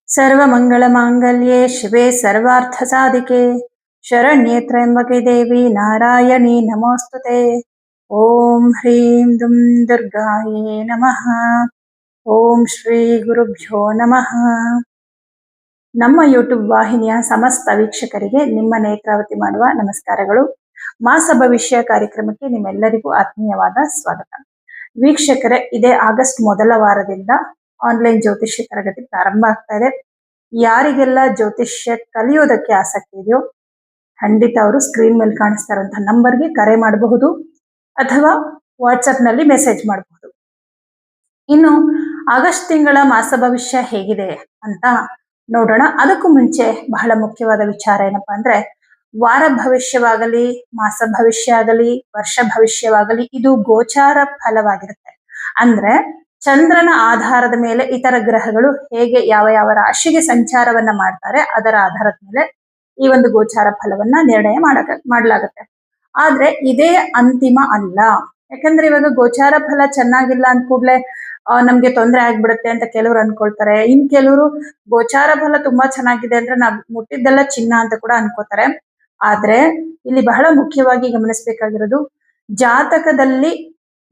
सर्वमङ्गलमाङ्गल्ये शिवे सर्वार्थसाधिके शरण्ये त्र्यम्बके देवी नारायणी नमोस्तुते। ॐ ह्रीं दुं दुर्गायै नमः। ಓಂ ಶ್ರೀ ಗುರುಭ್ಯೋ ನಮಃ. ನಮ್ಮ ಯೂಟ್ಯೂಬ್ ವಾಹಿನಿಯ ಸಮಸ್ತ ವೀಕ್ಷಕರಿಗೆ ನಿಮ್ಮ ನೇತ್ರಾವತಿ ಮಾಡುವ ನಮಸ್ಕಾರಗಳು. ಮಾಸ ಭವಿಷ್ಯ ಕಾರ್ಯಕ್ರಮಕ್ಕೆ ನಿಮ್ಮೆಲ್ಲರಿಗೂ ಆತ್ಮೀಯವಾದ ಸ್ವಾಗತ. ವೀಕ್ಷಕರೇ, ಇದೇ ಆಗಸ್ಟ್ ಮೊದಲ ವಾರದಿಂದ ಆನ್ಲೈನ್ ಜ್ಯೋತಿಷ್ಯ ತರಗತಿ ಪ್ರಾರಂಭ ಆಗ್ತಾ ಇದೆ. ಯಾರಿಗೆಲ್ಲ ಜ್ಯೋತಿಷ್ಯ ಕಲಿಯೋದಕ್ಕೆ ಆಸಕ್ತಿ ಇದೆಯೋ ಖಂಡಿತ ಅವರು ಸ್ಕ್ರೀನ್ ಮೇಲೆ ಕಾಣಿಸ್ತಾ ಇರುವಂತಹ ನಂಬರ್ಗೆ ಕರೆ ಮಾಡಬಹುದು ಅಥವಾ ವಾಟ್ಸಪ್ ನಲ್ಲಿ ಮೆಸೇಜ್ ಮಾಡಬಹುದು. ಇನ್ನು ಆಗಸ್ಟ್ ತಿಂಗಳ ಮಾಸ ಭವಿಷ್ಯ ಹೇಗಿದೆ ಅಂತ ನೋಡೋಣ. ಅದಕ್ಕೂ ಮುಂಚೆ ಬಹಳ ಮುಖ್ಯವಾದ ವಿಚಾರ ಏನಪ್ಪಾ ಅಂದ್ರೆ, ವಾರ ಭವಿಷ್ಯವಾಗಲಿ, ಮಾಸ ಭವಿಷ್ಯ ಆಗಲಿ, ವರ್ಷ ಭವಿಷ್ಯವಾಗಲಿ, ಇದು ಗೋಚಾರ ಫಲವಾಗಿರುತ್ತೆ. ಅಂದ್ರೆ ಚಂದ್ರನ ಆಧಾರದ ಮೇಲೆ ಇತರ ಗ್ರಹಗಳು ಹೇಗೆ ಯಾವ ಯಾವ ರಾಶಿಗೆ ಸಂಚಾರವನ್ನ ಮಾಡ್ತಾರೆ ಅದರ ಆಧಾರದ ಮೇಲೆ ಈ ಒಂದು ಗೋಚಾರ ಫಲವನ್ನ ನಿರ್ಣಯ ಮಾಡಲಾಗುತ್ತೆ. ಆದ್ರೆ ಇದೇ ಅಂತಿಮ ಅಲ್ಲ. ಯಾಕಂದ್ರೆ ಇವಾಗ ಗೋಚಾರ ಫಲ ಚೆನ್ನಾಗಿಲ್ಲ ಅಂದ ಕೂಡ್ಲೆ ನಮ್ಗೆ ತೊಂದರೆ ಆಗ್ಬಿಡುತ್ತೆ ಅಂತ ಕೆಲವರು ಅನ್ಕೊಳ್ತಾರೆ. ಇನ್ ಕೆಲವರು ಗೋಚಾರ ಫಲ ತುಂಬಾ ಚೆನ್ನಾಗಿದೆ ಅಂದ್ರೆ ನಾವ್ ಮುಟ್ಟಿದ್ದೆಲ್ಲ ಚಿನ್ನ ಅಂತ ಕೂಡ ಅನ್ಕೋತಾರೆ. ಆದ್ರೆ ಇಲ್ಲಿ ಬಹಳ ಮುಖ್ಯವಾಗಿ ಗಮನಿಸಬೇಕಾಗಿರೋದು, ಜಾತಕದಲ್ಲಿ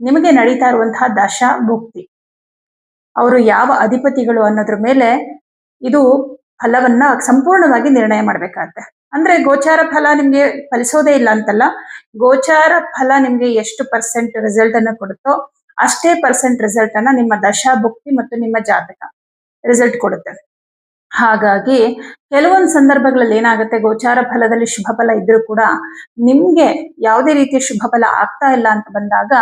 ನಿಮಗೆ ನಡೀತಾ ಇರುವಂತಹ ದಶ ಭುಕ್ತಿ, ಅವರು ಯಾವ ಅಧಿಪತಿಗಳು ಅನ್ನೋದ್ರ ಮೇಲೆ ಇದು ಫಲವನ್ನ ಸಂಪೂರ್ಣವಾಗಿ ನಿರ್ಣಯ ಮಾಡ್ಬೇಕಾಗತ್ತೆ. ಅಂದ್ರೆ ಗೋಚಾರ ಫಲ ನಿಮ್ಗೆ ಫಲಿಸೋದೇ ಇಲ್ಲ ಅಂತಲ್ಲ, ಗೋಚಾರ ಫಲ ನಿಮ್ಗೆ ಎಷ್ಟು ಪರ್ಸೆಂಟ್ ರಿಸಲ್ಟ್ ಅನ್ನ ಕೊಡುತ್ತೋ ಅಷ್ಟೇ ಪರ್ಸೆಂಟ್ ರಿಸಲ್ಟ್ ಅನ್ನ ನಿಮ್ಮ ದಶಾ ಭುಕ್ತಿ ಮತ್ತು ನಿಮ್ಮ ಜಾತಕ ರಿಸಲ್ಟ್ ಕೊಡುತ್ತೆ. ಹಾಗಾಗಿ ಕೆಲವೊಂದು ಸಂದರ್ಭಗಳಲ್ಲಿ ಏನಾಗುತ್ತೆ, ಗೋಚಾರ ಫಲದಲ್ಲಿ ಶುಭ ಫಲ ಇದ್ರೂ ಕೂಡ ನಿಮ್ಗೆ ಯಾವುದೇ ರೀತಿಯ ಶುಭ ಫಲ ಆಗ್ತಾ ಇಲ್ಲ ಅಂತ ಬಂದಾಗ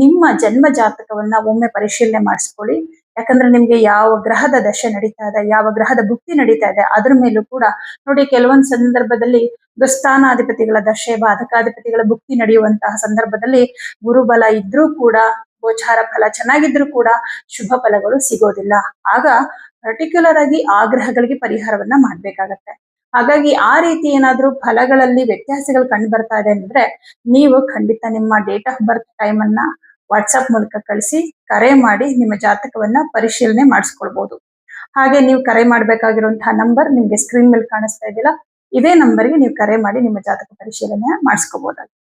ನಿಮ್ಮ ಜನ್ಮ ಜಾತಕವನ್ನ ಒಮ್ಮೆ ಪರಿಶೀಲನೆ ಮಾಡಿಸ್ಕೊಳ್ಳಿ. ಯಾಕಂದ್ರೆ ನಿಮ್ಗೆ ಯಾವ ಗ್ರಹದ ದಶೆ ನಡೀತಾ ಇದೆ, ಯಾವ ಗ್ರಹದ ಭುಕ್ತಿ ನಡೀತಾ ಇದೆ ಅದ್ರ ಮೇಲೂ ಕೂಡ ನೋಡಿ. ಕೆಲವೊಂದು ಸಂದರ್ಭದಲ್ಲಿ ದುಸ್ಥಾನಾಧಿಪತಿಗಳ ದಶೆ, ಬಾಧಕಾಧಿಪತಿಗಳ ಭುಕ್ತಿ ನಡೆಯುವಂತಹ ಸಂದರ್ಭದಲ್ಲಿ ಗುರುಬಲ ಇದ್ರೂ ಕೂಡ, ಗೋಚಾರ ಫಲ ಚೆನ್ನಾಗಿದ್ರು ಕೂಡ ಶುಭ ಫಲಗಳು ಸಿಗೋದಿಲ್ಲ. ಆಗ ಪರ್ಟಿಕ್ಯುಲರ್ ಆಗಿ ಆ ಗ್ರಹಗಳಿಗೆ ಪರಿಹಾರವನ್ನ ಮಾಡ್ಬೇಕಾಗತ್ತೆ. ಹಾಗಾಗಿ ಆ ರೀತಿ ಏನಾದ್ರೂ ಫಲಗಳಲ್ಲಿ ವ್ಯತ್ಯಾಸಗಳು ಕಂಡು ಬರ್ತಾ ಇದೆ ಅಂದ್ರೆ ನೀವು ಖಂಡಿತ ನಿಮ್ಮ ಡೇಟ್ ಆಫ್ ಬರ್ತ್ ಟೈಮ್ ಅನ್ನ ವಾಟ್ಸಪ್ ಮೂಲಕ ಕಳಿಸಿ ಕರೆ ಮಾಡಿ ನಿಮ್ಮ ಜಾತಕವನ್ನ ಪರಿಶೀಲನೆ ಮಾಡಿಸ್ಕೊಳ್ಬಹುದು. ಹಾಗೆ ನೀವು ಕರೆ ಮಾಡ್ಬೇಕಾಗಿರುವಂತಹ ನಂಬರ್ ನಿಮ್ಗೆ ಸ್ಕ್ರೀನ್ ಮೇಲೆ ಕಾಣಿಸ್ತಾ ಇದೆಯಲ್ಲ, ಇದೇ ನಂಬರ್ಗೆ ನೀವು ಕರೆ ಮಾಡಿ ನಿಮ್ಮ ಜಾತಕ ಪರಿಶೀಲನೆ ಮಾಡಿಸ್ಕೋಬಹುದಾಗಿದೆ.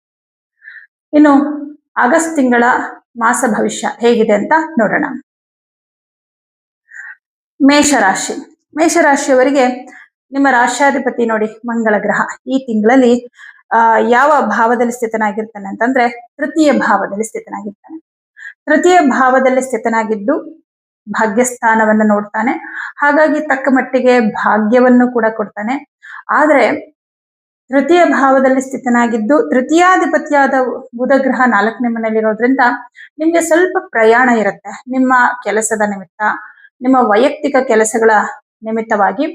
ಇನ್ನು ಆಗಸ್ಟ್ ತಿಂಗಳ ಮಾಸ ಭವಿಷ್ಯ ಹೇಗಿದೆ ಅಂತ ನೋಡೋಣ. ಮೇಷರಾಶಿ. ಮೇಷರಾಶಿಯವರಿಗೆ ನಿಮ್ಮ ರಾಶ್ಯಾಧಿಪತಿ ನೋಡಿ ಮಂಗಳ ಗ್ರಹ ಈ ತಿಂಗಳಲ್ಲಿ ಯಾವ ಭಾವದಲ್ಲಿ ಸ್ಥಿತನಾಗಿರ್ತಾನೆ ಅಂತಂದ್ರೆ ತೃತೀಯ ಭಾವದಲ್ಲಿ ಸ್ಥಿತನಾಗಿರ್ತಾನೆ. ತೃತೀಯ ಭಾವದಲ್ಲಿ ಸ್ಥಿತನಾಗಿದ್ದು ಭಾಗ್ಯಸ್ಥಾನವನ್ನ ನೋಡ್ತಾನೆ. ಹಾಗಾಗಿ ತಕ್ಕ ಮಟ್ಟಿಗೆ ಭಾಗ್ಯವನ್ನು ಕೂಡ ಕೊಡ್ತಾನೆ. ಆದ್ರೆ ತೃತೀಯ ಭಾವದಲ್ಲಿ ಸ್ಥಿತನಾಗಿದ್ದು ತೃತೀಯಾಧಿಪತಿಯಾದ ಬುಧ ಗ್ರಹ 4ನೇ ಮನೆಯಲ್ಲಿರೋದ್ರಿಂದ ನಿಮ್ಗೆ ಸ್ವಲ್ಪ ಪ್ರಯಾಣ ಇರುತ್ತೆ. ನಿಮ್ಮ ಕೆಲಸದ ನಿಮಿತ್ತ, ನಿಮ್ಮ ವೈಯಕ್ತಿಕ ಕೆಲಸಗಳ ನಿಮಿತ್ತವಾಗಿ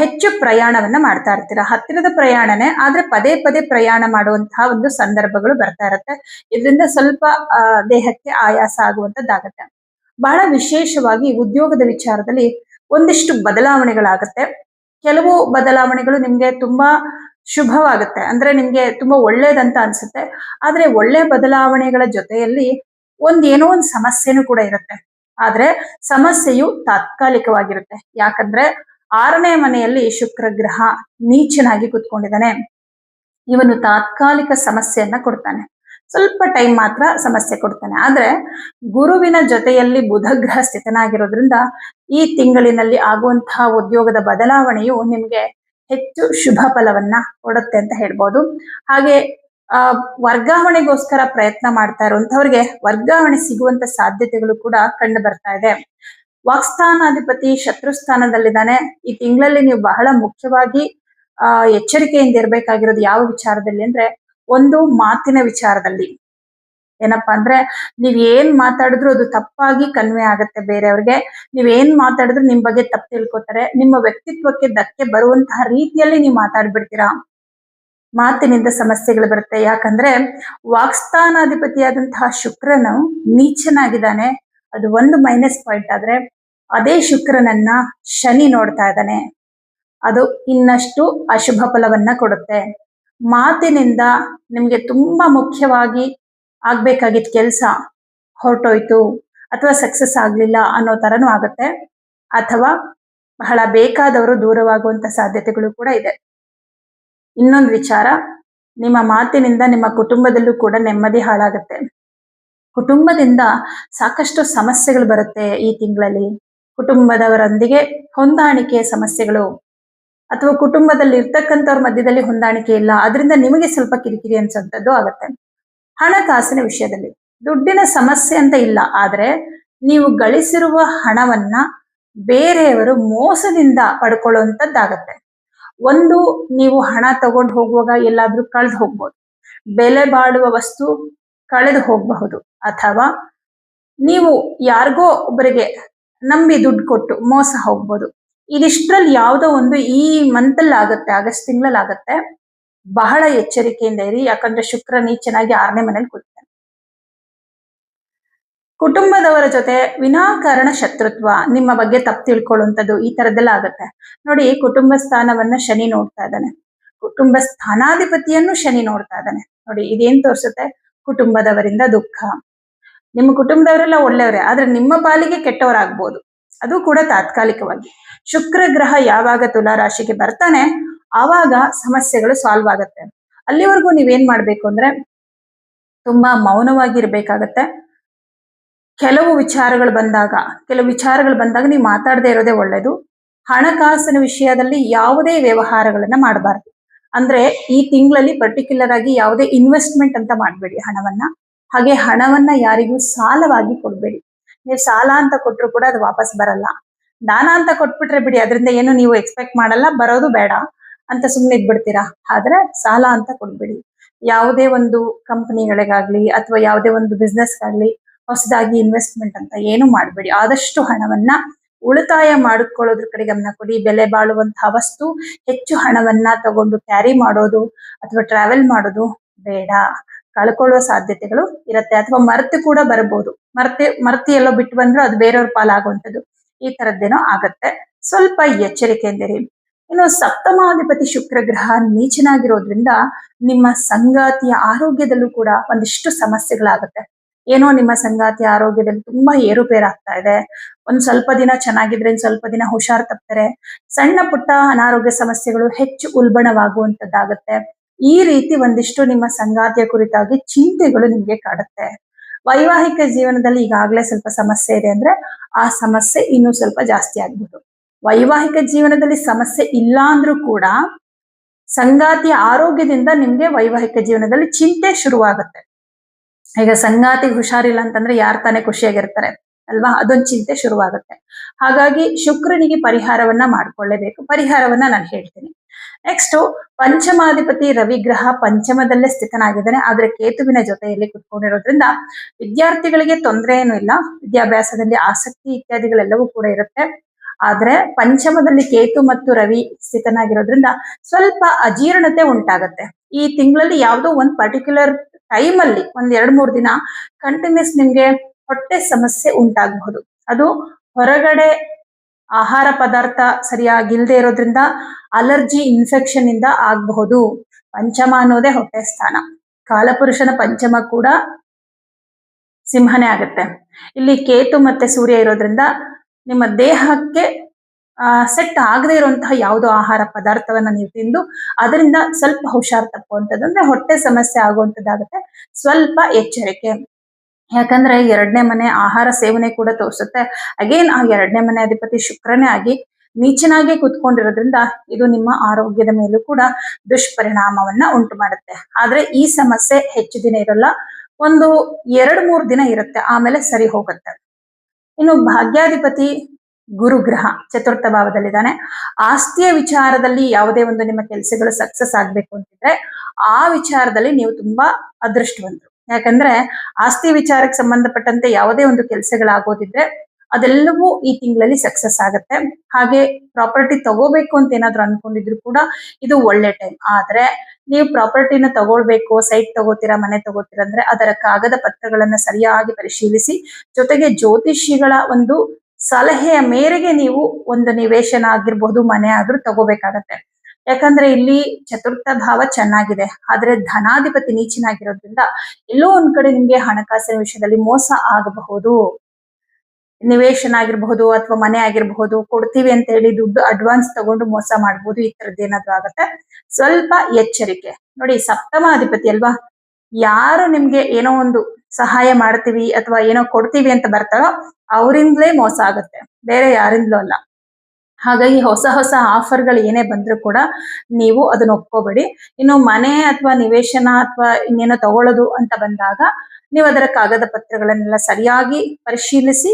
ಹೆಚ್ಚು ಪ್ರಯಾಣವನ್ನ ಮಾಡ್ತಾ ಇರ್ತೀರ. ಹತ್ತಿರದ ಪ್ರಯಾಣನೇ, ಆದ್ರೆ ಪದೇ ಪದೇ ಪ್ರಯಾಣ ಮಾಡುವಂತಹ ಒಂದು ಸಂದರ್ಭಗಳು ಬರ್ತಾ ಇರುತ್ತೆ. ಇದರಿಂದ ಸ್ವಲ್ಪ ದೇಹಕ್ಕೆ ಆಯಾಸ ಆಗುವಂತದ್ದಾಗತ್ತೆ. ಬಹಳ ವಿಶೇಷವಾಗಿ ಉದ್ಯೋಗದ ವಿಚಾರದಲ್ಲಿ ಒಂದಿಷ್ಟು ಬದಲಾವಣೆಗಳಾಗತ್ತೆ. ಕೆಲವು ಬದಲಾವಣೆಗಳು ನಿಮ್ಗೆ ತುಂಬಾ ಶುಭವಾಗುತ್ತೆ, ಅಂದ್ರೆ ನಿಮ್ಗೆ ತುಂಬಾ ಒಳ್ಳೇದಂತ ಅನ್ಸುತ್ತೆ. ಆದ್ರೆ ಒಳ್ಳೆ ಬದಲಾವಣೆಗಳ ಜೊತೆಯಲ್ಲಿ ಏನೋ ಒಂದು ಸಮಸ್ಯೆನೂ ಕೂಡ ಇರುತ್ತೆ. ಆದ್ರೆ ಸಮಸ್ಯೆಯು ತಾತ್ಕಾಲಿಕವಾಗಿರುತ್ತೆ. ಯಾಕಂದ್ರೆ 6ನೇ ಮನೆಯಲ್ಲಿ ಶುಕ್ರ ಗ್ರಹ ನೀಚನಾಗಿ ಕುತ್ಕೊಂಡಿದ್ದಾನೆ. ಇವನು ತಾತ್ಕಾಲಿಕ ಸಮಸ್ಯೆಯನ್ನ ಕೊಡ್ತಾನೆ, ಸ್ವಲ್ಪ ಟೈಮ್ ಮಾತ್ರ ಸಮಸ್ಯೆ ಕೊಡ್ತಾನೆ. ಆದ್ರೆ ಗುರುವಿನ ಜೊತೆಯಲ್ಲಿ ಬುಧ ಗ್ರಹ ಸ್ಥಿತನಾಗಿರೋದ್ರಿಂದ ಈ ತಿಂಗಳಿನಲ್ಲಿ ಆಗುವಂತಹ ಉದ್ಯೋಗದ ಬದಲಾವಣೆಯು ನಿಮ್ಗೆ ಹೆಚ್ಚು ಶುಭ ಫಲವನ್ನ ಕೊಡುತ್ತೆ ಅಂತ ಹೇಳ್ಬೋದು. ಹಾಗೆ ವರ್ಗಾವಣೆಗೋಸ್ಕರ ಪ್ರಯತ್ನ ಮಾಡ್ತಾ ಇರುವಂತವ್ರಿಗೆ ವರ್ಗಾವಣೆ ಸಿಗುವಂತ ಸಾಧ್ಯತೆಗಳು ಕೂಡ ಕಂಡು ಬರ್ತಾ ಇದೆ. ವಾಕ್ಸ್ಥಾನಾಧಿಪತಿ ಶತ್ರುಸ್ಥಾನದಲ್ಲಿದ್ದಾನೆ. ಈ ತಿಂಗಳಲ್ಲಿ ನೀವು ಬಹಳ ಮುಖ್ಯವಾಗಿ ಎಚ್ಚರಿಕೆಯಿಂದ ಇರ್ಬೇಕಾಗಿರೋದು ಯಾವ ವಿಚಾರದಲ್ಲಿ ಅಂದ್ರೆ, ಒಂದು ಮಾತಿನ ವಿಚಾರದಲ್ಲಿ. ಏನಪ್ಪಾ ಅಂದ್ರೆ, ನೀವ್ ಏನ್ ಮಾತಾಡಿದ್ರು ಅದು ತಪ್ಪಾಗಿ ಕನ್ವೆ ಆಗತ್ತೆ ಬೇರೆಯವ್ರಿಗೆ. ನೀವ್ ಏನ್ ಮಾತಾಡಿದ್ರು ನಿಮ್ ಬಗ್ಗೆ ತಪ್ಪು ತಿಳ್ಕೊತಾರೆ. ನಿಮ್ಮ ವ್ಯಕ್ತಿತ್ವಕ್ಕೆ ಧಕ್ಕೆ ಬರುವಂತಹ ರೀತಿಯಲ್ಲಿ ನೀವು ಮಾತಾಡ್ಬಿಡ್ತೀರಾ. ಮಾತಿನಿಂದ ಸಮಸ್ಯೆಗಳು ಬರುತ್ತೆ. ಯಾಕಂದ್ರೆ ವಾಕ್ಸ್ಥಾನಾಧಿಪತಿಯಾದಂತಹ ಶುಕ್ರನು ನೀಚನಾಗಿದ್ದಾನೆ. ಅದು ಒಂದು ಮೈನಸ್ ಪಾಯಿಂಟ್. ಆದ್ರೆ ಅದೇ ಶುಕ್ರನನ್ನ ಶನಿ ನೋಡ್ತಾ ಇದ್ದಾನೆ, ಅದು ಇನ್ನಷ್ಟು ಅಶುಭ ಫಲವನ್ನ ಕೊಡುತ್ತೆ. ಮಾತಿನಿಂದ ನಿಮ್ಗೆ ತುಂಬಾ ಮುಖ್ಯವಾಗಿ ಆಗ್ಬೇಕಾಗಿದ್ದ ಕೆಲಸ ಹೊರಟೋಯ್ತು ಅಥವಾ ಸಕ್ಸಸ್ ಆಗ್ಲಿಲ್ಲ ಅನ್ನೋ ತರನೂ ಆಗತ್ತೆ. ಅಥವಾ ಬಹಳ ಬೇಕಾದವರು ದೂರವಾಗುವಂತ ಸಾಧ್ಯತೆಗಳು ಕೂಡ ಇದೆ. ಇನ್ನೊಂದು ವಿಚಾರ, ನಿಮ್ಮ ಮಾತಿನಿಂದ ನಿಮ್ಮ ಕುಟುಂಬದಲ್ಲೂ ಕೂಡ ನೆಮ್ಮದಿ ಹಾಳಾಗುತ್ತೆ. ಕುಟುಂಬದಿಂದ ಸಾಕಷ್ಟು ಸಮಸ್ಯೆಗಳು ಬರುತ್ತೆ ಈ ತಿಂಗಳಲ್ಲಿ. ಕುಟುಂಬದವರೊಂದಿಗೆ ಹೊಂದಾಣಿಕೆ ಸಮಸ್ಯೆಗಳು, ಅಥವಾ ಕುಟುಂಬದಲ್ಲಿ ಇರ್ತಕ್ಕಂಥವ್ರ ಮಧ್ಯದಲ್ಲಿ ಹೊಂದಾಣಿಕೆ ಇಲ್ಲ, ಅದರಿಂದ ನಿಮಗೆ ಸ್ವಲ್ಪ ಕಿರಿಕಿರಿ ಅನ್ಸುವಂಥದ್ದು ಆಗುತ್ತೆ. ಹಣಕಾಸಿನ ವಿಷಯದಲ್ಲಿ ದುಡ್ಡಿನ ಸಮಸ್ಯೆ ಅಂತ ಇಲ್ಲ, ಆದ್ರೆ ನೀವು ಗಳಿಸಿರುವ ಹಣವನ್ನ ಬೇರೆಯವರು ಮೋಸದಿಂದ ಪಡ್ಕೊಳ್ಳುವಂಥದ್ದಾಗತ್ತೆ. ಒಂದು, ನೀವು ಹಣ ತಗೊಂಡು ಹೋಗುವಾಗ ಎಲ್ಲಾದ್ರೂ ಕಳೆದು ಹೋಗ್ಬೋದು, ಬೆಲೆ ಬಾಳುವ ವಸ್ತು ಕಳೆದು ಹೋಗಬಹುದು, ಅಥವಾ ನೀವು ಯಾರಿಗೋ ಒಬ್ಬರಿಗೆ ನಂಬಿ ದುಡ್ಡು ಕೊಟ್ಟು ಮೋಸ ಹೋಗ್ಬೋದು. ಇದಿಷ್ಟರಲ್ಲಿ ಯಾವುದೋ ಒಂದು ಈ ಮಂತಲ್ಲಿ ಆಗತ್ತೆ, ಆಗಸ್ಟ್ ತಿಂಗಳಲ್ಲಿ ಆಗತ್ತೆ. ಬಹಳ ಎಚ್ಚರಿಕೆಯಿಂದ ಇರಿ, ಯಾಕಂದ್ರೆ ಶುಕ್ರ ನೀಚನಾಗಿ 6ನೇ ಮನೇಲಿ ಕೂತ್ತಾನೆ. ಕುಟುಂಬದವರ ಜೊತೆ ವಿನಾಕಾರಣ ಶತ್ರುತ್ವ, ನಿಮ್ಮ ಬಗ್ಗೆ ತಪ್ಪು ತಿಳ್ಕೊಳ್ಳುವಂಥದ್ದು, ಈ ತರದ್ದೆಲ್ಲ ಆಗತ್ತೆ. ನೋಡಿ, ಕುಟುಂಬ ಸ್ಥಾನವನ್ನ ಶನಿ ನೋಡ್ತಾ ಇದ್ದಾನೆ, ಕುಟುಂಬ ಸ್ಥಾನಾಧಿಪತಿಯನ್ನು ಶನಿ ನೋಡ್ತಾ ಇದ್ದಾನೆ. ನೋಡಿ, ಇದೇನ್ ತೋರಿಸುತ್ತೆ? ಕುಟುಂಬದವರಿಂದ ದುಃಖ. ನಿಮ್ಮ ಕುಟುಂಬದವರೆಲ್ಲ ಒಳ್ಳೆಯವರೇ, ಆದ್ರೆ ನಿಮ್ಮ ಪಾಲಿಗೆ ಕೆಟ್ಟವರಾಗ್ಬೋದು, ಅದು ಕೂಡ ತಾತ್ಕಾಲಿಕವಾಗಿ. ಶುಕ್ರ ಗ್ರಹ ಯಾವಾಗ ತುಲಾ ರಾಶಿಗೆ ಬರ್ತಾನೆ ಆವಾಗ ಸಮಸ್ಯೆಗಳು ಸಾಲ್ವ್ ಆಗತ್ತೆ. ಅಲ್ಲಿವರೆಗೂ ನೀವೇನ್ ಮಾಡ್ಬೇಕು ಅಂದ್ರೆ ತುಂಬಾ ಮೌನವಾಗಿರ್ಬೇಕಾಗತ್ತೆ. ಕೆಲವು ವಿಚಾರಗಳು ಬಂದಾಗ ನೀವು ಮಾತಾಡದೇ ಇರೋದೇ ಒಳ್ಳೇದು. ಹಣಕಾಸಿನ ವಿಷಯದಲ್ಲಿ ಯಾವುದೇ ವ್ಯವಹಾರಗಳನ್ನ ಮಾಡಬಾರ್ದು. ಅಂದ್ರೆ ಈ ತಿಂಗಳಲ್ಲಿ ಪರ್ಟಿಕ್ಯುಲರ್ ಆಗಿ ಯಾವುದೇ ಇನ್ವೆಸ್ಟ್ಮೆಂಟ್ ಅಂತ ಮಾಡಬೇಡಿ ಹಣವನ್ನ. ಹಾಗೆ ಹಣವನ್ನ ಯಾರಿಗೂ ಸಾಲವಾಗಿ ಕೊಡ್ಬೇಡಿ. ನೀವು ಸಾಲ ಅಂತ ಕೊಟ್ರು ಕೂಡ ಅದು ವಾಪಸ್ ಬರಲ್ಲ. ದಾನ ಅಂತ ಕೊಟ್ಬಿಟ್ರೆ ಬಿಡಿ, ಅದರಿಂದ ಏನು ನೀವು ಎಕ್ಸ್ಪೆಕ್ಟ್ ಮಾಡಲ್ಲ, ಬರೋದು ಬೇಡ ಅಂತ ಸುಮ್ಮನೆ ಇದ್ಬಿಡ್ತೀರಾ. ಆದ್ರೆ ಸಾಲ ಅಂತ ಕೊಡ್ಬೇಡಿ. ಯಾವುದೇ ಒಂದು ಕಂಪನಿಗಳಿಗಾಗ್ಲಿ ಅಥವಾ ಯಾವುದೇ ಒಂದು ಬಿಸ್ನೆಸ್ಗಾಗ್ಲಿ ಹೊಸದಾಗಿ ಇನ್ವೆಸ್ಟ್ಮೆಂಟ್ ಅಂತ ಏನು ಮಾಡಬೇಡಿ. ಆದಷ್ಟು ಹಣವನ್ನ ಉಳಿತಾಯ ಮಾಡಿಕೊಳ್ಳೋದ್ರ ಕಡೆ ಗಮನ ಕೊಡಿ. ಬೆಲೆ ಬಾಳುವಂತಹ ವಸ್ತು, ಹೆಚ್ಚು ಹಣವನ್ನ ತಗೊಂಡು ಕ್ಯಾರಿ ಮಾಡೋದು ಅಥವಾ ಟ್ರಾವೆಲ್ ಮಾಡೋದು ಬೇಡ. ಕಳ್ಕೊಳ್ಳುವ ಸಾಧ್ಯತೆಗಳು ಇರುತ್ತೆ, ಅಥವಾ ಮರೆತು ಕೂಡ ಬರಬಹುದು. ಮರ್ತಿ ಎಲ್ಲೋ ಬಿಟ್ಟು ಬಂದ್ರು ಅದು ಬೇರೆಯವ್ರ ಪಾಲಾಗುವಂಥದ್ದು, ಈ ತರದ್ದೇನೋ ಆಗತ್ತೆ. ಸ್ವಲ್ಪ ಎಚ್ಚರಿಕೆಯಿಂದಿರಿ. ಇನ್ನು ಸಪ್ತಮಾಧಿಪತಿ ಶುಕ್ರ ಗ್ರಹ ನೀಚನಾಗಿರೋದ್ರಿಂದ ನಿಮ್ಮ ಸಂಗಾತಿಯ ಆರೋಗ್ಯದಲ್ಲೂ ಕೂಡ ಒಂದಿಷ್ಟು ಸಮಸ್ಯೆಗಳಾಗತ್ತೆ. ಏನೋ ನಿಮ್ಮ ಸಂಗಾತಿಯ ಆರೋಗ್ಯದಲ್ಲಿ ತುಂಬಾ ಏರುಪೇರಾಗ್ತಾ ಇದೆ. ಒಂದ್ ಸ್ವಲ್ಪ ದಿನ ಚೆನ್ನಾಗಿದ್ರೆ ಸ್ವಲ್ಪ ದಿನ ಹುಷಾರ್ ತಪ್ತಾರೆ. ಸಣ್ಣ ಪುಟ್ಟ ಅನಾರೋಗ್ಯ ಸಮಸ್ಯೆಗಳು ಹೆಚ್ಚು ಉಲ್ಬಣವಾಗುವಂತದ್ದಾಗತ್ತೆ. ಈ ರೀತಿ ಒಂದಿಷ್ಟು ನಿಮ್ಮ ಸಂಗಾತಿಯ ಕುರಿತಾಗಿ ಚಿಂತೆಗಳು ನಿಮ್ಗೆ ಕಾಡುತ್ತೆ. ವೈವಾಹಿಕ ಜೀವನದಲ್ಲಿ ಈಗಾಗಲೇ ಸ್ವಲ್ಪ ಸಮಸ್ಯೆ ಇದೆ ಅಂದ್ರೆ ಆ ಸಮಸ್ಯೆ ಇನ್ನೂ ಸ್ವಲ್ಪ ಜಾಸ್ತಿ ಆಗ್ಬೋದು. ವೈವಾಹಿಕ ಜೀವನದಲ್ಲಿ ಸಮಸ್ಯೆ ಇಲ್ಲ ಅಂದ್ರೂ ಕೂಡ ಸಂಗಾತಿಯ ಆರೋಗ್ಯದಿಂದ ನಿಮ್ಗೆ ವೈವಾಹಿಕ ಜೀವನದಲ್ಲಿ ಚಿಂತೆ ಶುರುವಾಗುತ್ತೆ. ಈಗ ಸಂಗಾತಿ ಹುಷಾರಿಲ್ಲ ಅಂತಂದ್ರೆ ಯಾರು ತಾನೇ ಖುಷಿಯಾಗಿರ್ತಾರೆ ಅಲ್ವಾ? ಅದೊಂದು ಚಿಂತೆ ಶುರುವಾಗುತ್ತೆ. ಹಾಗಾಗಿ ಶುಕ್ರನಿಗೆ ಪರಿಹಾರವನ್ನ ಮಾಡ್ಕೊಳ್ಳೇಬೇಕು. ಪರಿಹಾರವನ್ನ ನಾನು ಹೇಳ್ತೀನಿ. ನೆಕ್ಸ್ಟ್, ಪಂಚಮಾಧಿಪತಿ ರವಿಗ್ರಹ ಪಂಚಮದಲ್ಲೇ ಸ್ಥಿತನಾಗಿದ್ದಾನೆ, ಆದ್ರೆ ಕೇತುವಿನ ಜೊತೆಯಲ್ಲಿ ಕುತ್ಕೊಂಡಿರೋದ್ರಿಂದ ವಿದ್ಯಾರ್ಥಿಗಳಿಗೆ ತೊಂದರೆ ಏನು ಇಲ್ಲ. ವಿದ್ಯಾಭ್ಯಾಸದಲ್ಲಿ ಆಸಕ್ತಿ ಇತ್ಯಾದಿಗಳೆಲ್ಲವೂ ಕೂಡ ಇರುತ್ತೆ. ಆದ್ರೆ ಪಂಚಮದಲ್ಲಿ ಕೇತು ಮತ್ತು ರವಿ ಸ್ಥಿತನಾಗಿರೋದ್ರಿಂದ ಸ್ವಲ್ಪ ಅಜೀರ್ಣತೆ ಉಂಟಾಗತ್ತೆ. ಈ ತಿಂಗಳಲ್ಲಿ ಯಾವುದೋ ಒಂದು ಪರ್ಟಿಕ್ಯುಲರ್ ಟೈಮ್ ಅಲ್ಲಿ ಒಂದ್ 2-3 ದಿನ ಕಂಟಿನ್ಯೂಸ್ ನಿಮ್ಗೆ ಹೊಟ್ಟೆ ಸಮಸ್ಯೆ ಉಂಟಾಗಬಹುದು. ಅದು ಹೊರಗಡೆ ಆಹಾರ ಪದಾರ್ಥ ಸರಿಯಾಗಿಲ್ದೇ ಇರೋದ್ರಿಂದ ಅಲರ್ಜಿ ಇನ್ಫೆಕ್ಷನ್ ಇಂದ ಆಗಬಹುದು. ಪಂಚಮ ಅನ್ನೋದೇ ಹೊಟ್ಟೆ ಸ್ಥಾನ. ಕಾಲಪುರುಷನ ಪಂಚಮ ಕೂಡ ಸಿಂಹನೇ ಆಗುತ್ತೆ. ಇಲ್ಲಿ ಕೇತು ಮತ್ತೆ ಸೂರ್ಯ ಇರೋದ್ರಿಂದ ನಿಮ್ಮ ದೇಹಕ್ಕೆ ಸೆಟ್ ಆಗದೆ ಇರುವಂತಹ ಯಾವುದೋ ಆಹಾರ ಪದಾರ್ಥವನ್ನ ನೀವು ತಿಂದು ಅದರಿಂದ ಸ್ವಲ್ಪ ಹುಷಾರ್ ತಪ್ಪುವಂಥದ್ದು, ಅಂದ್ರೆ ಹೊಟ್ಟೆ ಸಮಸ್ಯೆ ಆಗುವಂಥದ್ದಾಗುತ್ತೆ. ಸ್ವಲ್ಪ ಎಚ್ಚರಿಕೆ. ಯಾಕಂದ್ರೆ 2ನೇ ಮನೆ ಆಹಾರ ಸೇವನೆ ಕೂಡ ತೋರಿಸುತ್ತೆ. ಅಗೇನ್ ಆ 2ನೇ ಮನೆ ಅಧಿಪತಿ ಶುಕ್ರನೇ ಆಗಿ ನೀಚನಾಗಿ ಕುತ್ಕೊಂಡಿರೋದ್ರಿಂದ ಇದು ನಿಮ್ಮ ಆರೋಗ್ಯದ ಮೇಲೂ ಕೂಡ ದುಷ್ಪರಿಣಾಮವನ್ನ ಉಂಟು ಮಾಡುತ್ತೆ. ಆದ್ರೆ ಈ ಸಮಸ್ಯೆ ಹೆಚ್ಚು ದಿನ ಇರಲ್ಲ, ಒಂದು 2-3 ದಿನ ಇರುತ್ತೆ, ಆಮೇಲೆ ಸರಿ ಹೋಗುತ್ತೆ. ಇನ್ನು ಭಾಗ್ಯಾಧಿಪತಿ ಗುರುಗ್ರಹ ಚತುರ್ಥ ಭಾವದಲ್ಲಿದ್ದಾನೆ. ಆಸ್ತಿಯ ವಿಚಾರದಲ್ಲಿ ಯಾವುದೇ ಒಂದು ನಿಮ್ಮ ಕೆಲಸಗಳು ಸಕ್ಸಸ್ ಆಗ್ಬೇಕು ಅಂತಿದ್ರೆ ಆ ವಿಚಾರದಲ್ಲಿ ನೀವು ತುಂಬಾ ಅದೃಷ್ಟವಂತರು. ಯಾಕಂದ್ರೆ ಆಸ್ತಿ ವಿಚಾರಕ್ಕೆ ಸಂಬಂಧಪಟ್ಟಂತೆ ಯಾವುದೇ ಒಂದು ಕೆಲಸಗಳಾಗೋದಿದ್ರೆ ಅದೆಲ್ಲವೂ ಈ ತಿಂಗಳಲ್ಲಿ ಸಕ್ಸಸ್ ಆಗುತ್ತೆ. ಹಾಗೆ ಪ್ರಾಪರ್ಟಿ ತಗೋಬೇಕು ಅಂತ ಏನಾದ್ರು ಅನ್ಕೊಂಡಿದ್ರು ಕೂಡ ಇದು ಒಳ್ಳೆ ಟೈಮ್. ಆದ್ರೆ ನೀವು ಪ್ರಾಪರ್ಟಿನ ತಗೊಳ್ಬೇಕು, ಸೈಟ್ ತಗೋತೀರಾ, ಮನೆ ತಗೋತೀರಾ ಅಂದ್ರೆ ಅದರ ಕಾಗದ ಪತ್ರಗಳನ್ನ ಸರಿಯಾಗಿ ಪರಿಶೀಲಿಸಿ, ಜೊತೆಗೆ ಜ್ಯೋತಿಷಿಗಳ ಒಂದು ಸಲಹೆಯ ಮೇರೆಗೆ ನೀವು ಒಂದು ನಿವೇಶನ ಆಗಿರ್ಬಹುದು, ಮನೆ ಆದ್ರೂ ತಗೋಬೇಕಾಗತ್ತೆ. ಯಾಕಂದ್ರೆ ಇಲ್ಲಿ ಚತುರ್ಥ ಭಾವ ಚೆನ್ನಾಗಿದೆ, ಆದ್ರೆ ಧನಾಧಿಪತಿ ನೀಚನಾಗಿರೋದ್ರಿಂದ ಎಲ್ಲೋ ಒಂದ್ ಕಡೆ ನಿಮ್ಗೆ ಹಣಕಾಸಿನ ವಿಷಯದಲ್ಲಿ ಮೋಸ ಆಗಬಹುದು. ನಿವೇಶನ ಆಗಿರಬಹುದು ಅಥವಾ ಮನೆ ಆಗಿರಬಹುದು ಕೊಡ್ತೀವಿ ಅಂತ ಹೇಳಿ ದುಡ್ಡು ಅಡ್ವಾನ್ಸ್ ತಗೊಂಡು ಮೋಸ ಮಾಡ್ಬೋದು. ಈ ತರದ್ದು ಏನಾದ್ರು ಆಗುತ್ತೆ, ಸ್ವಲ್ಪ ಎಚ್ಚರಿಕೆ. ನೋಡಿ, ಸಪ್ತಮ ಅಧಿಪತಿ ಅಲ್ವಾ, ಯಾರು ನಿಮ್ಗೆ ಏನೋ ಒಂದು ಸಹಾಯ ಮಾಡ್ತೀವಿ ಅಥವಾ ಏನೋ ಕೊಡ್ತೀವಿ ಅಂತ ಬರ್ತಾರೋ ಅವರಿಂದಲೇ ಮೋಸ ಆಗುತ್ತೆ, ಬೇರೆ ಯಾರಿಂದಲೂ ಅಲ್ಲ. ಹಾಗಾಗಿ ಹೊಸ ಹೊಸ ಆಫರ್ಗಳು ಏನೇ ಬಂದ್ರೂ ಕೂಡ ನೀವು ಅದನ್ನ ಒಪ್ಕೋಬೇಡಿ. ಇನ್ನು ಮನೆ ಅಥವಾ ನಿವೇಶನ ಅಥವಾ ಇನ್ನೇನೋ ತಗೊಳ್ಳೋದು ಅಂತ ಬಂದಾಗ ನೀವು ಅದರ ಕಾಗದ ಪತ್ರಗಳನ್ನೆಲ್ಲ ಸರಿಯಾಗಿ ಪರಿಶೀಲಿಸಿ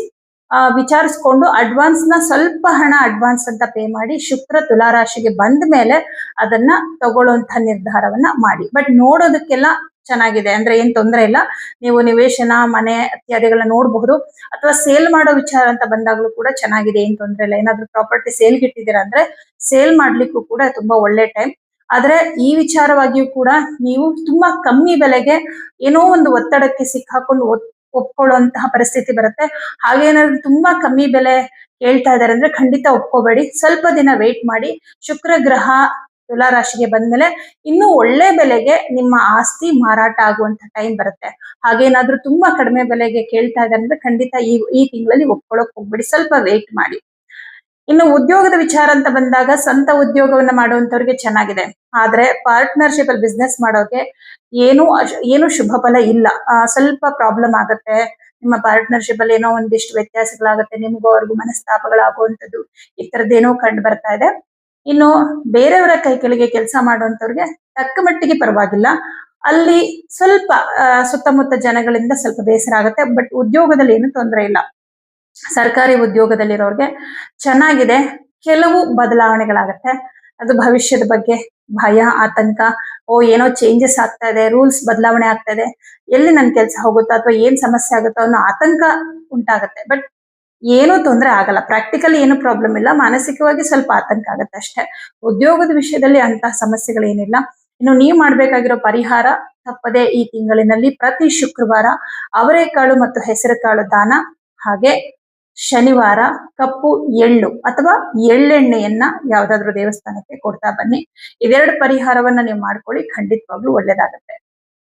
ವಿಚಾರಿಸ್ಕೊಂಡು ಅಡ್ವಾನ್ಸ್ ನ ಸ್ವಲ್ಪ ಹಣ ಅಡ್ವಾನ್ಸ್ ಅಂತ ಪೇ ಮಾಡಿ ಶುಕ್ರ ತುಲಾರಾಶಿಗೆ ಬಂದ ಮೇಲೆ ಅದನ್ನ ತಗೊಳ್ಳುವಂತಹ ನಿರ್ಧಾರವನ್ನ ಮಾಡಿ. ಬಟ್ ನೋಡೋದಕ್ಕೆಲ್ಲ ಚೆನ್ನಾಗಿದೆ, ಅಂದ್ರೆ ಏನ್ ತೊಂದರೆ ಇಲ್ಲ. ನೀವು ನಿವೇಶನ ಮನೆ ಇತ್ಯಾದಿಗಳನ್ನ ನೋಡಬಹುದು. ಅಥವಾ ಸೇಲ್ ಮಾಡೋ ವಿಚಾರ ಅಂತ ಬಂದಾಗ್ಲೂ ಕೂಡ ಚೆನ್ನಾಗಿದೆ, ಏನ್ ತೊಂದರೆ ಇಲ್ಲ. ಏನಾದ್ರೂ ಪ್ರಾಪರ್ಟಿ ಸೇಲ್ಗೆ ಇಟ್ಟಿದ್ದೀರಾ ಅಂದ್ರೆ ಸೇಲ್ ಮಾಡ್ಲಿಕ್ಕೂ ಕೂಡ ತುಂಬಾ ಒಳ್ಳೆ ಟೈಮ್. ಆದ್ರೆ ಈ ವಿಚಾರವಾಗಿಯೂ ಕೂಡ ನೀವು ತುಂಬಾ ಕಮ್ಮಿ ಬೆಲೆಗೆ ಏನೋ ಒಂದು ಒತ್ತಡಕ್ಕೆ ಸಿಕ್ಕಾಕೊಂಡು ಒಪ್ಕೊಳ್ಳುವಂತಹ ಪರಿಸ್ಥಿತಿ ಬರುತ್ತೆ. ಹಾಗೇನಾದ್ರು ತುಂಬಾ ಕಮ್ಮಿ ಬೆಲೆ ಹೇಳ್ತಾ ಇದಾರೆ ಅಂದ್ರೆ ಖಂಡಿತ ಒಪ್ಕೋಬೇಡಿ. ಸ್ವಲ್ಪ ದಿನ ವೇಟ್ ಮಾಡಿ. ಶುಕ್ರ ಗ್ರಹ ತುಲಾರಾಶಿಗೆ ಬಂದ್ಮೇಲೆ ಇನ್ನೂ ಒಳ್ಳೆ ಬೆಲೆಗೆ ನಿಮ್ಮ ಆಸ್ತಿ ಮಾರಾಟ ಆಗುವಂತ ಟೈಮ್ ಬರುತ್ತೆ. ಹಾಗೇನಾದ್ರೂ ತುಂಬಾ ಕಡಿಮೆ ಬೆಲೆಗೆ ಕೇಳ್ತಾ ಇದ್ದಾರೆ ಅಂದ್ರೆ ಖಂಡಿತ ಈ ತಿಂಗಳಲ್ಲಿ ಒಪ್ಕೊಳ್ಳೋಕ್ ಹೋಗ್ಬೇಡಿ, ಸ್ವಲ್ಪ ವೇಟ್ ಮಾಡಿ. ಇನ್ನು ಉದ್ಯೋಗದ ವಿಚಾರ ಅಂತ ಬಂದಾಗ ಸ್ವಂತ ಉದ್ಯೋಗವನ್ನ ಮಾಡುವಂತವ್ರಿಗೆ ಚೆನ್ನಾಗಿದೆ. ಆದ್ರೆ ಪಾರ್ಟ್ನರ್ಶಿಪ್ ಅಲ್ಲಿ ಬಿಸ್ನೆಸ್ ಮಾಡೋಕೆ ಏನು ಶುಭ ಫಲ ಇಲ್ಲ. ಸ್ವಲ್ಪ ಪ್ರಾಬ್ಲಮ್ ಆಗುತ್ತೆ. ನಿಮ್ಮ ಪಾರ್ಟ್ನರ್ಶಿಪ್ ಅಲ್ಲಿ ಏನೋ ಒಂದಿಷ್ಟು ವ್ಯತ್ಯಾಸಗಳಾಗುತ್ತೆ, ನಿಮ್ಗೂ ಅವ್ರಿಗೂ ಮನಸ್ತಾಪಗಳಾಗುವಂಥದ್ದು ಈ ತರದ್ದೇನೋ ಕಂಡು ಬರ್ತಾ ಇದೆ. ಇನ್ನು ಬೇರೆಯವರ ಕೈ ಕೆಳಗೆ ಕೆಲಸ ಮಾಡುವಂತವ್ರಿಗೆ ತಕ್ಕ ಮಟ್ಟಿಗೆ ಪರವಾಗಿಲ್ಲ. ಅಲ್ಲಿ ಸ್ವಲ್ಪ ಸುತ್ತಮುತ್ತ ಜನಗಳಿಂದ ಸ್ವಲ್ಪ ಬೇಸರ ಆಗುತ್ತೆ. ಬಟ್ ಉದ್ಯೋಗದಲ್ಲಿ ಏನು ತೊಂದರೆ ಇಲ್ಲ. ಸರ್ಕಾರಿ ಉದ್ಯೋಗದಲ್ಲಿರೋರ್ಗೆ ಚೆನ್ನಾಗಿದೆ. ಕೆಲವು ಬದಲಾವಣೆಗಳಾಗತ್ತೆ, ಅದು ಭವಿಷ್ಯದ ಬಗ್ಗೆ ಭಯ, ಆತಂಕ. ಏನೋ ಚೇಂಜಸ್ ಆಗ್ತಾ ಇದೆ, ರೂಲ್ಸ್ ಬದಲಾವಣೆ ಆಗ್ತಾ ಇದೆ, ಎಲ್ಲಿ ನನ್ ಕೆಲಸ ಹೋಗುತ್ತೋ ಅಥವಾ ಏನ್ ಸಮಸ್ಯೆ ಆಗುತ್ತೋ ಅನ್ನೋ ಆತಂಕ ಉಂಟಾಗತ್ತೆ. ಬಟ್ ಏನೂ ತೊಂದರೆ ಆಗಲ್ಲ, ಪ್ರಾಕ್ಟಿಕಲಿ ಏನು ಪ್ರಾಬ್ಲಮ್ ಇಲ್ಲ, ಮಾನಸಿಕವಾಗಿ ಸ್ವಲ್ಪ ಆತಂಕ ಆಗುತ್ತೆ ಅಷ್ಟೇ. ಉದ್ಯೋಗದ ವಿಷಯದಲ್ಲಿ ಅಂತಹ ಸಮಸ್ಯೆಗಳೇನಿಲ್ಲ. ಇನ್ನು ನೀವು ಮಾಡ್ಬೇಕಾಗಿರೋ ಪರಿಹಾರ ತಪ್ಪದೆ ಈ ತಿಂಗಳಿನಲ್ಲಿ ಪ್ರತಿ ಶುಕ್ರವಾರ ಅವರೆಕಾಳು ಮತ್ತು ಹೆಸರು ಕಾಳು ದಾನ, ಹಾಗೆ ಶನಿವಾರ ಕಪ್ಪು ಎಳ್ಳು ಅಥವಾ ಎಳ್ಳೆಣ್ಣೆಯನ್ನ ಯಾವ್ದಾದ್ರು ದೇವಸ್ಥಾನಕ್ಕೆ ಕೊಡ್ತಾ ಬನ್ನಿ. ಇದೆರಡು ಪರಿಹಾರವನ್ನ ನೀವು ಮಾಡ್ಕೊಳ್ಳಿ, ಖಂಡಿತವಾಗ್ಲೂ ಒಳ್ಳೇದಾಗುತ್ತೆ.